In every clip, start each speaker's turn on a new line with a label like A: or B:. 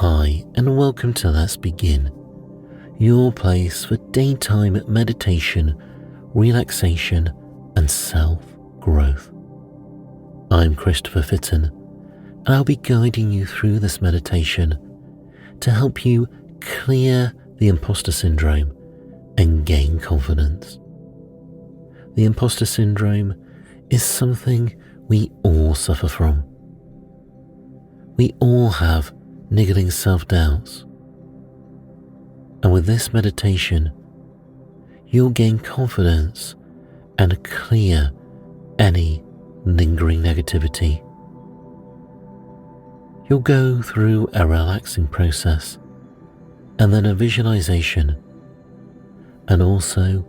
A: Hi, and welcome to Let's Begin, your place for daytime meditation, relaxation, and self-growth. I'm Christopher Fitton, and I'll be guiding you through this meditation to help you clear the imposter syndrome and gain confidence. The imposter syndrome is something we all suffer from. We all have niggling self-doubts. And with this meditation, you'll gain confidence and clear any lingering negativity. You'll go through a relaxing process and then a visualization, and also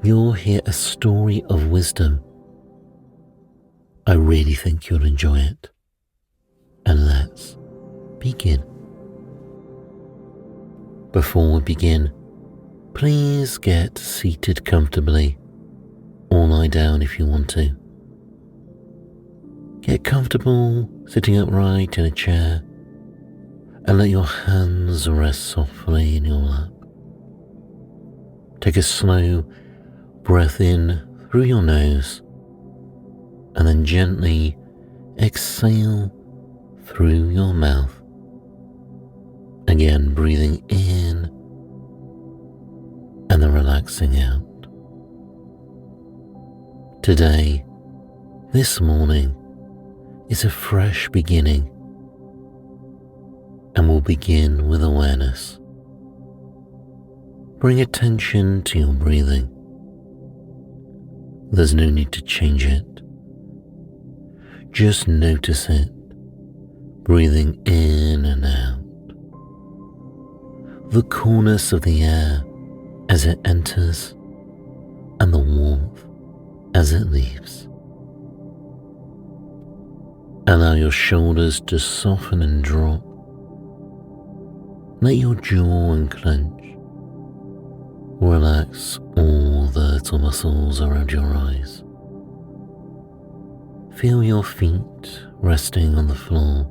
A: you'll hear a story of wisdom. I really think you'll enjoy it. And let's begin. Before we begin, please get seated comfortably or lie down if you want to. Get comfortable sitting upright in a chair and let your hands rest softly in your lap. Take a slow breath in through your nose and then gently exhale through your mouth. Again, breathing in and then relaxing out. Today, this morning, is a fresh beginning, and we'll begin with awareness. Bring attention to your breathing. There's no need to change it. Just notice it, breathing in and out. The coolness of the air as it enters and the warmth as it leaves. Allow your shoulders to soften and drop. Let your jaw unclench. Relax all the little muscles around your eyes. Feel your feet resting on the floor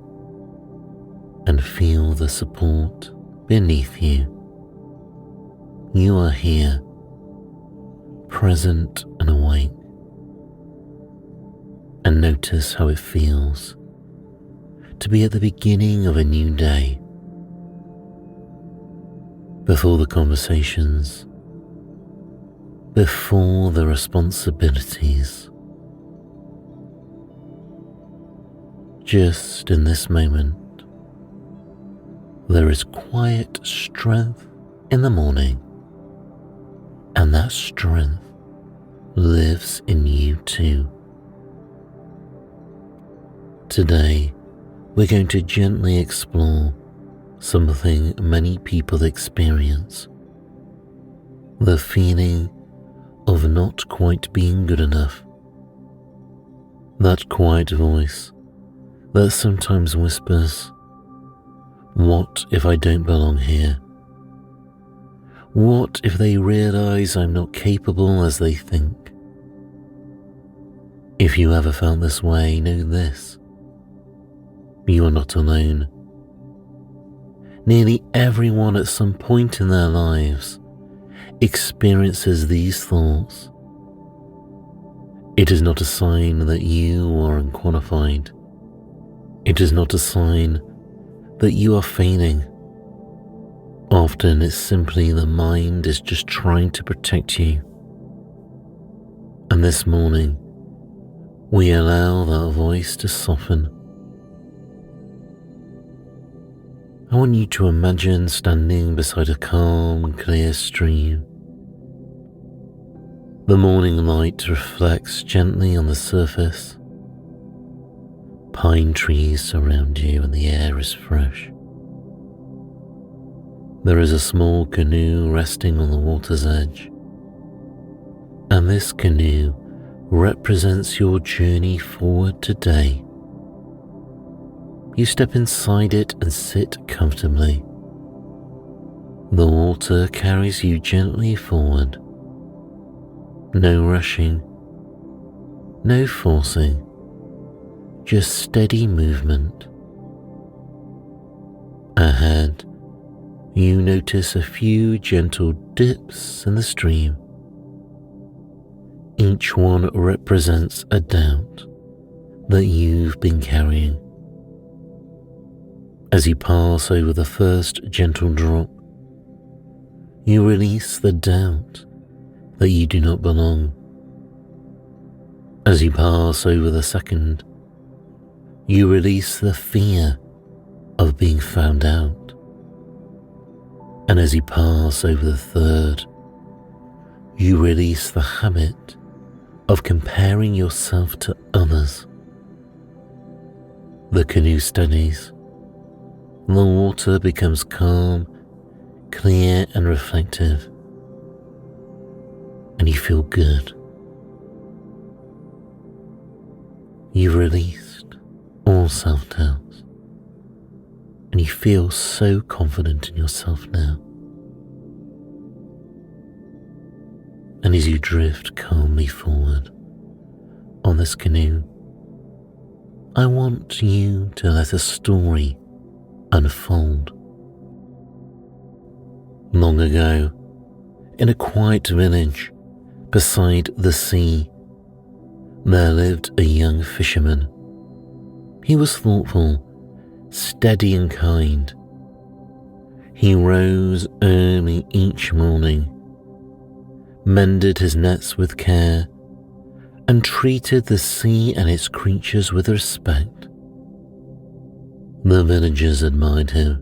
A: and feel the support beneath you. You are here, present and awake, and notice how it feels to be at the beginning of a new day. Before the conversations, before the responsibilities, just in this moment, there is quiet strength in the morning, and that strength lives in you too. Today, we're going to gently explore something many people experience: the feeling of not quite being good enough. That quiet voice that sometimes whispers, "What if I don't belong here? What if they realize I'm not capable as they think?" If you ever felt this way, know this: you are not alone. Nearly everyone at some point in their lives experiences these thoughts. It is not a sign that you are unqualified. It is not a sign that you are failing. Often it's simply the mind is just trying to protect you. And this morning, we allow that voice to soften. I want you to imagine standing beside a calm, clear stream. The morning light reflects gently on the surface. Pine trees surround you and the air is fresh. There is a small canoe resting on the water's edge, and this canoe represents your journey forward today. You step inside it and sit comfortably. The water carries you gently forward. No rushing, no forcing, just steady movement. ahead, you notice a few gentle dips in the stream. Each one represents a doubt that you've been carrying. As you pass over the first gentle drop, you release the doubt that you do not belong. As you pass over the second, you release the fear of being found out. And as you pass over the third, you release the habit of comparing yourself to others. The canoe steadies. The water becomes calm, clear and reflective, and you feel good. You've released all self-doubts, and you feel so confident in yourself now. And as you drift calmly forward on this canoe, I want you to let a story unfold. Long ago, in a quiet village beside the sea, there lived a young fisherman. He was thoughtful, steady and kind. He rose early each morning, mended his nets with care, and treated the sea and its creatures with respect. The villagers admired him.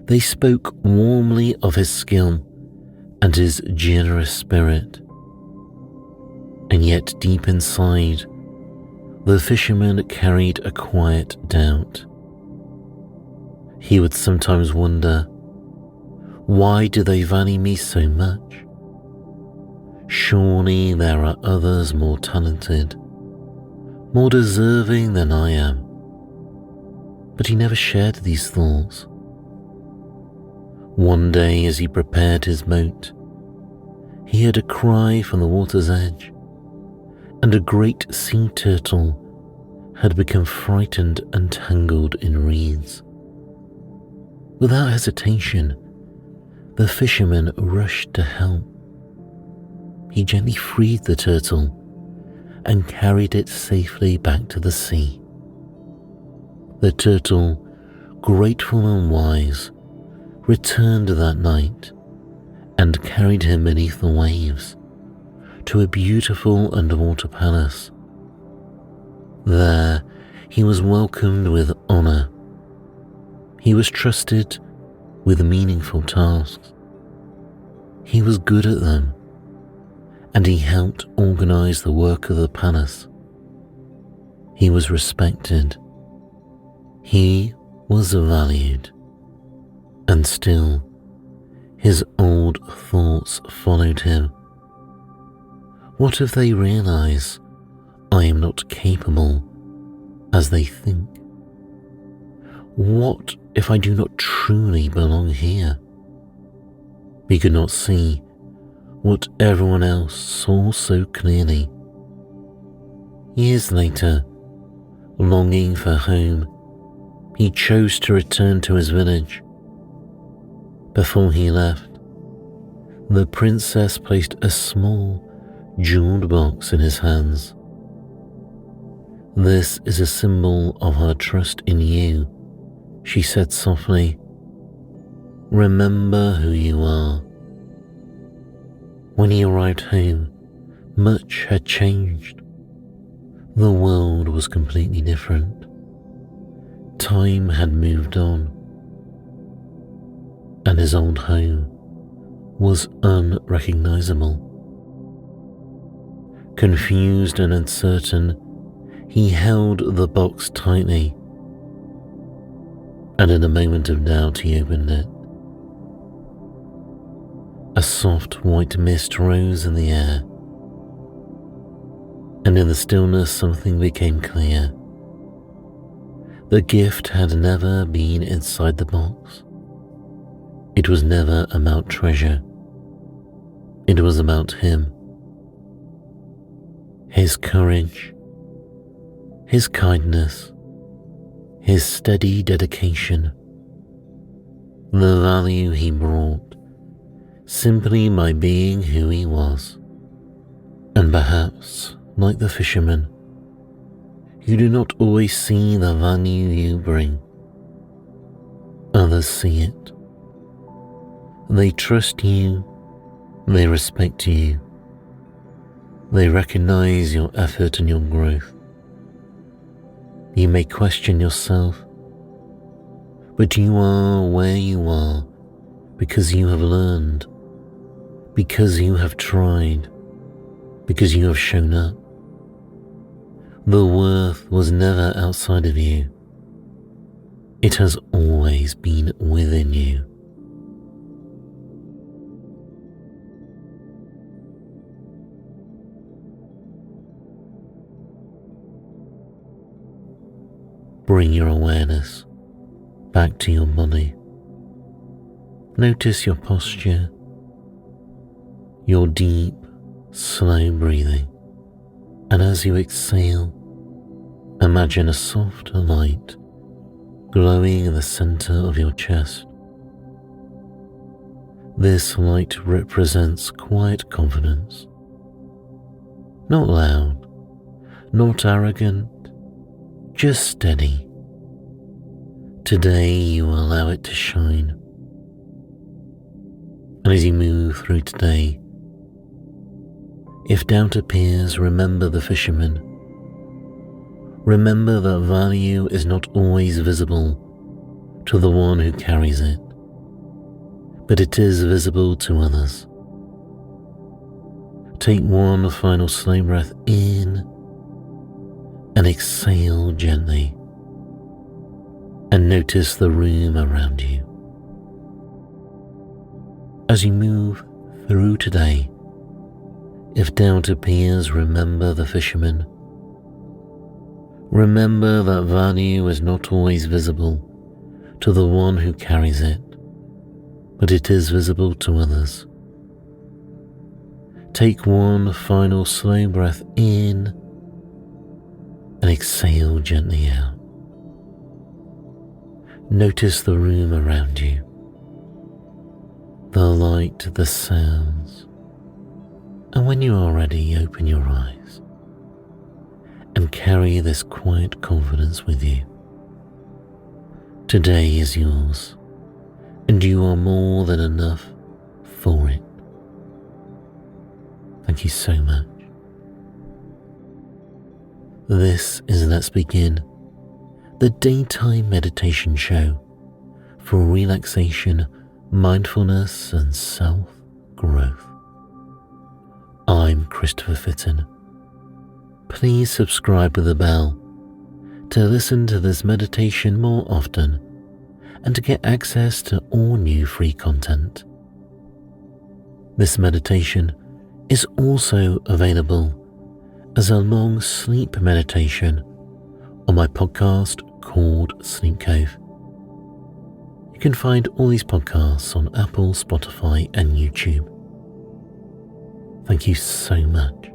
A: They spoke warmly of his skill and his generous spirit. And yet deep inside, the fisherman carried a quiet doubt. He would sometimes wonder, why do they value me so much? Surely there are others more talented, more deserving than I am. But he never shared these thoughts. One day as he prepared his boat, he heard a cry from the water's edge, and a great sea turtle had become frightened and tangled in reeds. Without hesitation, the fisherman rushed to help. He gently freed the turtle and carried it safely back to the sea. The turtle, grateful and wise, returned that night and carried him beneath the waves to a beautiful underwater palace. There, he was welcomed with honor. He was trusted with meaningful tasks. He was good at them, and he helped organize the work of the palace. He was respected. He was valued. And still, his old thoughts followed him. What if they realize I am not capable as they think? What if I do not truly belong here? He could not see what everyone else saw so clearly. Years later, longing for home, he chose to return to his village. Before he left, the princess placed a small, jeweled box in his hands. "This is a symbol of her trust in you," she said softly. "Remember who you are." When he arrived home, much had changed. The world was completely different. Time had moved on, and his old home was unrecognizable. Confused and uncertain, he held the box tightly, and in a moment of doubt he opened it. A soft white mist rose in the air, and in the stillness something became clear. The gift had never been inside the box. It was never about treasure. It was about him. His courage, his kindness, his steady dedication, the value he brought simply by being who he was. And perhaps, like the fisherman, you do not always see the value you bring. Others see it. They trust you, they respect you, they recognize your effort and your growth. You may question yourself, but you are where you are because you have learned, because you have tried, because you have shown up. The worth was never outside of you. It has always been within you. Bring your awareness back to your body. Notice your posture, your deep, slow breathing, and as you exhale, imagine a soft light glowing in the center of your chest. This light represents quiet confidence. Not loud, not arrogant, just steady. Today you allow it to shine. And as you move through today, if doubt appears, remember the fisherman. Remember that value is not always visible to the one who carries it, but it is visible to others. Take one final slow breath in and exhale gently, and notice the room around you. As you move through today, if doubt appears, remember the fisherman. Remember that value is not always visible to the one who carries it, but it is visible to others. Take one final slow breath in and exhale gently out. Notice the room around you, the light, the sounds, and when you are ready, open your eyes and carry this quiet confidence with you. Today is yours, and you are more than enough for it. Thank you so much. This is Let's Begin, the daytime meditation show for relaxation, mindfulness, and self-growth. I'm Christopher Fitton. Please subscribe with the bell to listen to this meditation more often and to get access to all new free content. This meditation is also available as a long sleep meditation on my podcast called Sleep Cove. You can find all these podcasts on Apple, Spotify, and YouTube. Thank you so much